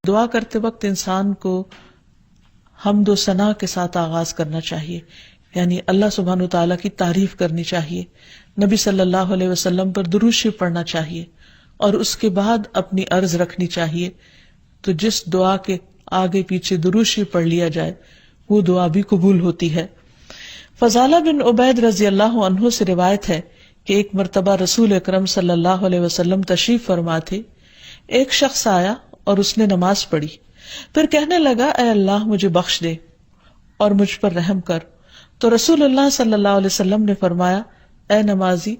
دعا کرتے وقت انسان کو حمد و ثنا کے ساتھ آغاز کرنا چاہیے، یعنی اللہ سبحانہ و تعالیٰ کی تعریف کرنی چاہیے، نبی صلی اللہ علیہ وسلم پر درود شریف پڑھنا چاہیے، اور اس کے بعد اپنی عرض رکھنی چاہیے. تو جس دعا کے آگے پیچھے درود شریف پڑھ لیا جائے وہ دعا بھی قبول ہوتی ہے. فضالہ بن عبید رضی اللہ عنہ سے روایت ہے کہ ایک مرتبہ رسول اکرم صلی اللہ علیہ وسلم تشریف فرما تھے. ایک شخص آیا اور اس نے نماز پڑھی، پھر کہنے لگا اے اللہ مجھے بخش دے اور مجھ پر رحم کر. تو رسول اللہ صلی اللہ علیہ وسلم نے فرمایا اے نمازی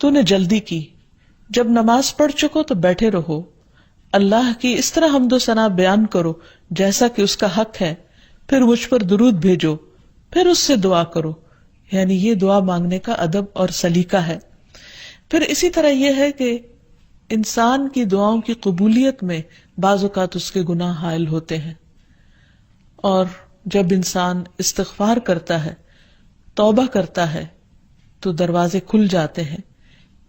تو نے جلدی کی، جب نماز پڑھ چکو تو بیٹھے رہو، اللہ کی اس طرح حمد و ثنا بیان کرو جیسا کہ اس کا حق ہے، پھر مجھ پر درود بھیجو، پھر اس سے دعا کرو. یعنی یہ دعا مانگنے کا ادب اور سلیقہ ہے. پھر اسی طرح یہ ہے کہ انسان کی دعاؤں کی قبولیت میں بعض اوقات اس کے گناہ حائل ہوتے ہیں، اور جب انسان استغفار کرتا ہے، توبہ کرتا ہے تو دروازے کھل جاتے ہیں.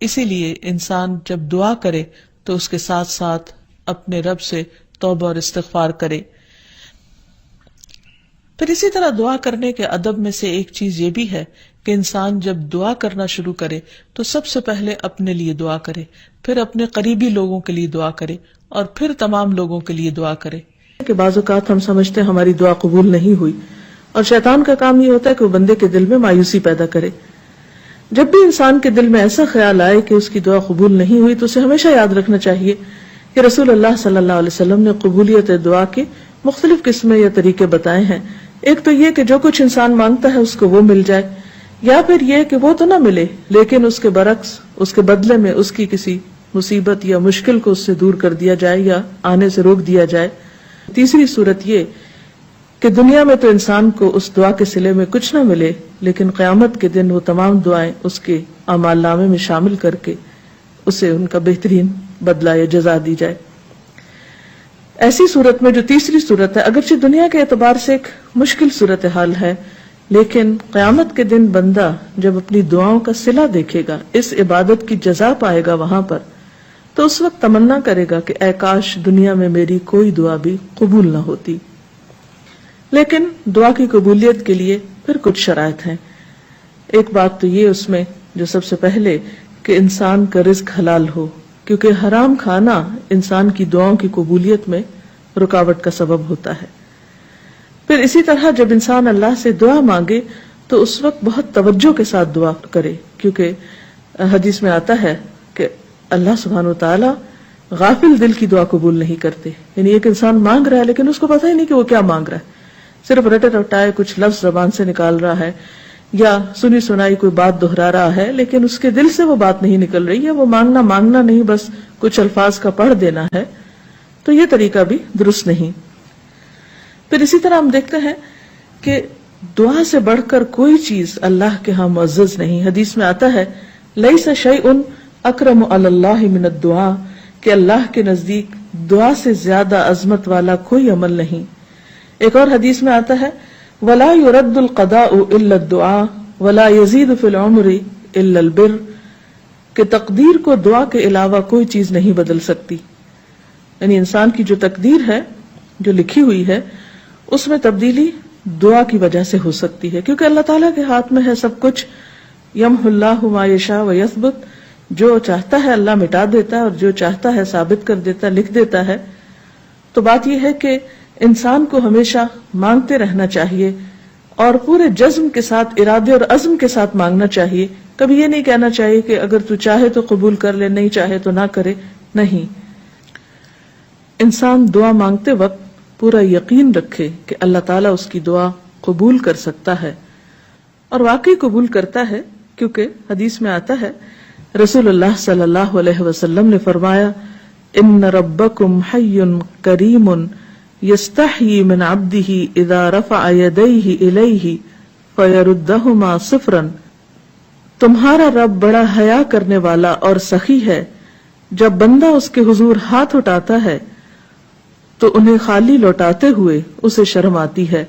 اسی لیے انسان جب دعا کرے تو اس کے ساتھ ساتھ اپنے رب سے توبہ اور استغفار کرے. پھر اسی طرح دعا کرنے کے ادب میں سے ایک چیز یہ بھی ہے کہ انسان جب دعا کرنا شروع کرے تو سب سے پہلے اپنے لیے دعا کرے، پھر اپنے قریبی لوگوں کے لیے دعا کرے، اور پھر تمام لوگوں کے لیے دعا کرے. کہ بعض اوقات ہم سمجھتے ہیں ہماری دعا قبول نہیں ہوئی، اور شیطان کا کام یہ ہوتا ہے کہ وہ بندے کے دل میں مایوسی پیدا کرے. جب بھی انسان کے دل میں ایسا خیال آئے کہ اس کی دعا قبول نہیں ہوئی تو اسے ہمیشہ یاد رکھنا چاہیے کہ رسول اللہ صلی اللہ علیہ وسلم نے قبولیت دعا کے مختلف قسمیں یا طریقے بتائے ہیں. ایک تو یہ کہ جو کچھ انسان مانگتا ہے اس کو وہ مل جائے، یا پھر یہ کہ وہ تو نہ ملے لیکن اس کے برعکس اس کے بدلے میں اس کی کسی مصیبت یا مشکل کو اس سے دور کر دیا جائے یا آنے سے روک دیا جائے. تیسری صورت یہ کہ دنیا میں تو انسان کو اس دعا کے صلے میں کچھ نہ ملے، لیکن قیامت کے دن وہ تمام دعائیں اس کے اعمال نامے میں شامل کر کے اسے ان کا بہترین بدلہ یا جزا دی جائے. ایسی صورت میں جو تیسری صورت ہے، اگرچہ دنیا کے اعتبار سے ایک مشکل صورتحال ہے، لیکن قیامت کے دن بندہ جب اپنی دعاؤں کا صلہ دیکھے گا، اس عبادت کی جزا پائے گا وہاں پر، تو اس وقت تمنا کرے گا کہ اے کاش دنیا میں میری کوئی دعا بھی قبول نہ ہوتی. لیکن دعا کی قبولیت کے لیے پھر کچھ شرائط ہیں. ایک بات تو یہ اس میں جو سب سے پہلے کہ انسان کا رزق حلال ہو، کیونکہ حرام کھانا انسان کی دعاؤں کی قبولیت میں رکاوٹ کا سبب ہوتا ہے. پھر اسی طرح جب انسان اللہ سے دعا مانگے تو اس وقت بہت توجہ کے ساتھ دعا کرے، کیونکہ حدیث میں آتا ہے کہ اللہ سبحانہ و تعالی غافل دل کی دعا قبول نہیں کرتے. یعنی ایک انسان مانگ رہا ہے لیکن اس کو پتہ ہی نہیں کہ وہ کیا مانگ رہا ہے، صرف رٹے رٹائے کچھ لفظ زبان سے نکال رہا ہے یا سنی سنائی کوئی بات دہرا رہا ہے، لیکن اس کے دل سے وہ بات نہیں نکل رہی ہے. وہ مانگنا نہیں، بس کچھ الفاظ کا پڑھ دینا ہے. تو یہ طریقہ بھی درست نہیں. پھر اسی طرح ہم دیکھتے ہیں کہ دعا سے بڑھ کر کوئی چیز اللہ کے ہاں معزز نہیں. حدیث میں آتا ہے لیس شیء اکرم علی اللہ من الدعاء، کہ اللہ کے نزدیک دعا سے زیادہ عظمت والا کوئی عمل نہیں. ایک اور حدیث میں آتا ہے ولا يرد القضاء الا الدعاء ولا يزيد في العمر الا البر، کہ تقدیر کو دعا کے علاوہ کوئی چیز نہیں بدل سکتی. یعنی انسان کی جو تقدیر ہے، جو لکھی ہوئی ہے، اس میں تبدیلی دعا کی وجہ سے ہو سکتی ہے، کیونکہ اللہ تعالیٰ کے ہاتھ میں ہے سب کچھ. یمحو اللہ ما یشاء ویثبت، جو چاہتا ہے اللہ مٹا دیتا ہے اور جو چاہتا ہے ثابت کر دیتا ہے، لکھ دیتا ہے. تو بات یہ ہے کہ انسان کو ہمیشہ مانگتے رہنا چاہیے اور پورے جزم کے ساتھ، ارادے اور عزم کے ساتھ مانگنا چاہیے. کبھی یہ نہیں کہنا چاہیے کہ اگر تو چاہے تو قبول کر لے، نہیں چاہے تو نہ کرے. نہیں، انسان دعا مانگتے وقت پورا یقین رکھے کہ اللہ تعالیٰ اس کی دعا قبول کر سکتا ہے، اور واقعی قبول کرتا ہے. کیونکہ حدیث میں آتا ہے رسول اللہ صلی اللہ علیہ وسلم نے فرمایا ان ربکم حی کریم یستحیی من عبدہ اذا رفع یدیہ الیہ فیردہما صفرا، تمہارا رب بڑا حیا کرنے والا اور سخی ہے، جب بندہ اس کے حضور ہاتھ اٹھاتا ہے تو انہیں خالی لوٹاتے ہوئے اسے شرم آتی ہے.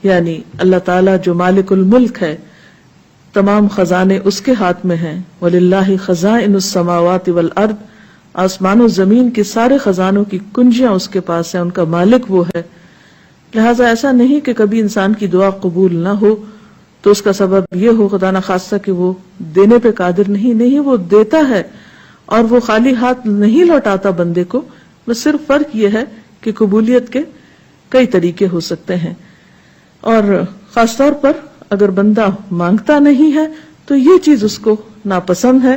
یعنی اللہ تعالیٰ جو مالک الملک ہے، تمام خزانے اس کے ہاتھ میں ہیں. وَلِلَّهِ خَزَائِنُ السَّمَاوَاتِ وَالْأَرْضِ، آسمان و زمین کے سارے خزانوں کی کنجیاں اس کے پاس ہیں، ان کا مالک وہ ہے. لہٰذا ایسا نہیں کہ کبھی انسان کی دعا قبول نہ ہو تو اس کا سبب یہ ہو خدا نخواستہ کہ وہ دینے پہ قادر نہیں، وہ دیتا ہے اور وہ خالی ہاتھ نہیں لوٹاتا بندے کو. بس صرف فرق یہ ہے کہ قبولیت کے کئی طریقے ہو سکتے ہیں، اور خاص طور پر اگر بندہ مانگتا نہیں ہے تو یہ چیز اس کو ناپسند ہے،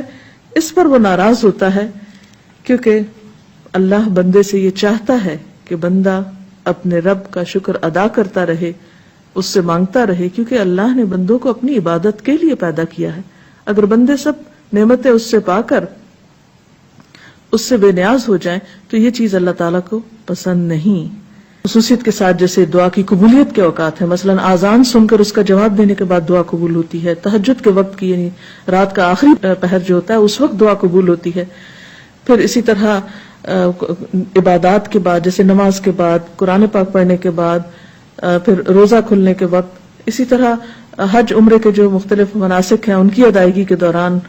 اس پر وہ ناراض ہوتا ہے، کیونکہ اللہ بندے سے یہ چاہتا ہے کہ بندہ اپنے رب کا شکر ادا کرتا رہے، اس سے مانگتا رہے، کیونکہ اللہ نے بندوں کو اپنی عبادت کے لیے پیدا کیا ہے. اگر بندے سب نعمتیں اس سے پا کر اس سے بے نیاز ہو جائیں تو یہ چیز اللہ تعالیٰ کو پسند نہیں. خصوصیت کے ساتھ جیسے دعا کی قبولیت کے اوقات ہیں، مثلا آذان سن کر اس کا جواب دینے کے بعد دعا قبول ہوتی ہے. تہجد کے وقت کی یعنی رات کا آخری پہر جو ہوتا ہے اس وقت دعا قبول ہوتی ہے. پھر اسی طرح عبادات کے بعد جیسے نماز کے بعد، قرآن پاک پڑھنے کے بعد، پھر روزہ کھلنے کے وقت، اسی طرح حج عمرے کے جو مختلف مناسک ہیں ان کی ادائیگی کے دوران،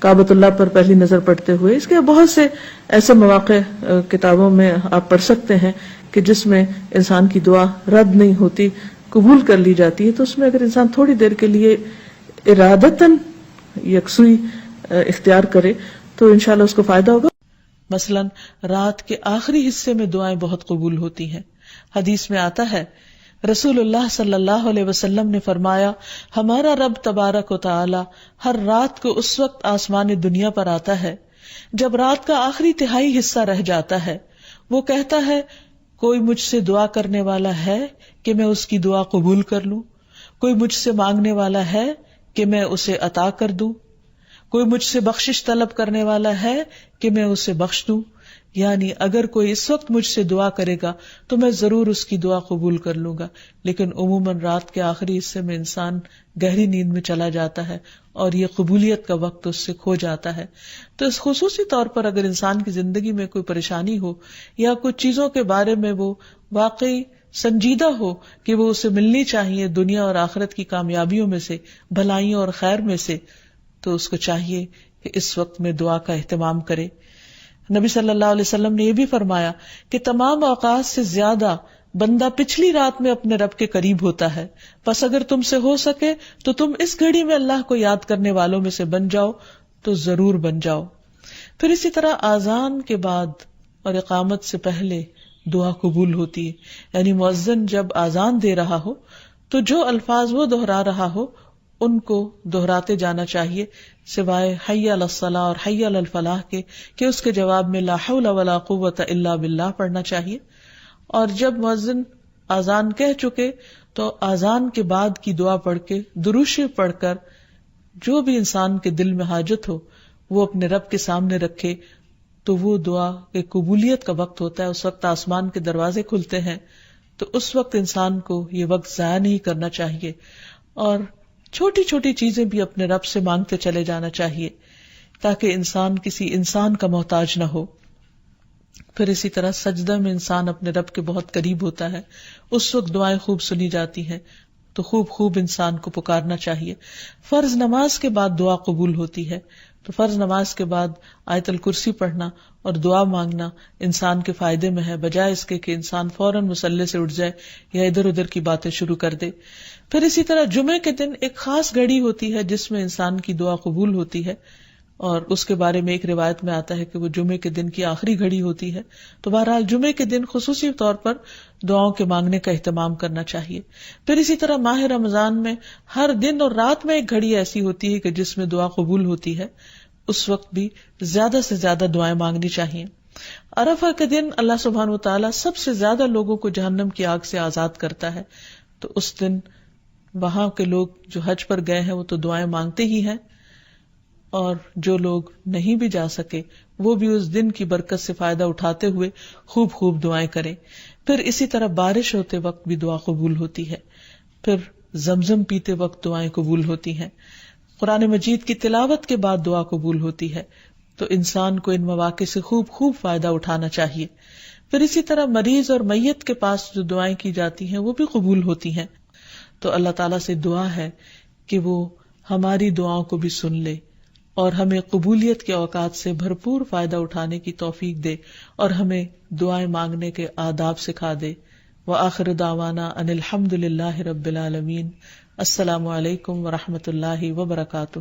کعبۃ اللہ پر پہلی نظر پڑتے ہوئے. اس کے بہت سے ایسے مواقع کتابوں میں آپ پڑھ سکتے ہیں کہ جس میں انسان کی دعا رد نہیں ہوتی، قبول کر لی جاتی ہے. تو اس میں اگر انسان تھوڑی دیر کے لیے ارادتاً یکسوئی اختیار کرے تو انشاءاللہ اس کو فائدہ ہوگا. مثلا رات کے آخری حصے میں دعائیں بہت قبول ہوتی ہیں. حدیث میں آتا ہے رسول اللہ صلی اللہ علیہ وسلم نے فرمایا، ہمارا رب تبارک و تعالی ہر رات کو اس وقت آسمان دنیا پر آتا ہے جب رات کا آخری تہائی حصہ رہ جاتا ہے. وہ کہتا ہے کوئی مجھ سے دعا کرنے والا ہے کہ میں اس کی دعا قبول کر لوں، کوئی مجھ سے مانگنے والا ہے کہ میں اسے عطا کر دوں، کوئی مجھ سے بخشش طلب کرنے والا ہے کہ میں اسے بخش دوں. یعنی اگر کوئی اس وقت مجھ سے دعا کرے گا تو میں ضرور اس کی دعا قبول کر لوں گا. لیکن عموماً رات کے آخری حصے میں انسان گہری نیند میں چلا جاتا ہے اور یہ قبولیت کا وقت اس سے کھو جاتا ہے. تو اس خصوصی طور پر اگر انسان کی زندگی میں کوئی پریشانی ہو یا کچھ چیزوں کے بارے میں وہ واقعی سنجیدہ ہو کہ وہ اسے ملنی چاہیے دنیا اور آخرت کی کامیابیوں میں سے، بھلائیوں اور خیر میں سے، تو اس کو چاہیے کہ اس وقت میں دعا کا اہتمام کرے. نبی صلی اللہ علیہ وسلم نے یہ بھی فرمایا کہ تمام اوقات سے زیادہ بندہ پچھلی رات میں اپنے رب کے قریب ہوتا ہے، پس اگر تم سے ہو سکے تو تم اس گھڑی میں اللہ کو یاد کرنے والوں میں سے بن جاؤ تو ضرور بن جاؤ. پھر اسی طرح آذان کے بعد اور اقامت سے پہلے دعا قبول ہوتی ہے. یعنی مؤذن جب آذان دے رہا ہو تو جو الفاظ وہ دہرا رہا ہو ان کو دہراتے جانا چاہیے، سوائے حی علی الصلاح اور حی علی الفلاح کے، کہ اس کے جواب میں لا حول ولا قوت الا باللہ پڑھنا چاہیے. اور جب مؤذن آذان کہہ چکے تو آذان کے بعد کی دعا پڑھ کے، درود شریف پڑھ کر، جو بھی انسان کے دل میں حاجت ہو وہ اپنے رب کے سامنے رکھے. تو وہ دعا کے قبولیت کا وقت ہوتا ہے، اس وقت آسمان کے دروازے کھلتے ہیں. تو اس وقت انسان کو یہ وقت ضائع نہیں کرنا چاہیے اور چھوٹی چھوٹی چیزیں بھی اپنے رب سے مانگتے چلے جانا چاہیے تاکہ انسان کسی انسان کا محتاج نہ ہو. پھر اسی طرح سجدہ میں انسان اپنے رب کے بہت قریب ہوتا ہے، اس وقت دعائیں خوب سنی جاتی ہیں تو خوب انسان کو پکارنا چاہیے. فرض نماز کے بعد دعا قبول ہوتی ہے، تو فرض نماز کے بعد آیت الکرسی پڑھنا اور دعا مانگنا انسان کے فائدے میں ہے، بجائے اس کے کہ انسان فوراً مصلی سے اٹھ جائے یا ادھر ادھر کی باتیں شروع کر دے. پھر اسی طرح جمعے کے دن ایک خاص گھڑی ہوتی ہے جس میں انسان کی دعا قبول ہوتی ہے، اور اس کے بارے میں ایک روایت میں آتا ہے کہ وہ جمعے کے دن کی آخری گھڑی ہوتی ہے. تو بہرحال جمعے کے دن خصوصی طور پر دعاؤں کے مانگنے کا اہتمام کرنا چاہیے. پھر اسی طرح ماہ رمضان میں ہر دن اور رات میں ایک گھڑی ایسی ہوتی ہے کہ جس میں دعا قبول ہوتی ہے، اس وقت بھی زیادہ سے زیادہ دعائیں مانگنی چاہیے. عرفہ کے دن اللہ سبحانہ و تعالیٰ سب سے زیادہ لوگوں کو جہنم کی آگ سے آزاد کرتا ہے، تو اس دن وہاں کے لوگ جو حج پر گئے ہیں وہ تو دعائیں مانگتے ہی ہیں، اور جو لوگ نہیں بھی جا سکے وہ بھی اس دن کی برکت سے فائدہ اٹھاتے ہوئے خوب دعائیں کریں. پھر اسی طرح بارش ہوتے وقت بھی دعا قبول ہوتی ہے. پھر زمزم پیتے وقت دعائیں قبول ہوتی ہیں. قرآن مجید کی تلاوت کے بعد دعا قبول ہوتی ہے. تو انسان کو ان مواقع سے خوب فائدہ اٹھانا چاہیے. پھر اسی طرح مریض اور میت کے پاس جو دعائیں کی جاتی ہیں وہ بھی قبول ہوتی ہیں. تو اللہ تعالیٰ سے دعا ہے کہ وہ ہماری دعاؤں کو بھی سن لے اور ہمیں قبولیت کے اوقات سے بھرپور فائدہ اٹھانے کی توفیق دے، اور ہمیں دعائیں مانگنے کے آداب سکھا دے۔ وآخر دعوانا ان الحمد للہ رب العالمین۔ السلام علیکم ورحمۃ اللہ وبرکاتہ۔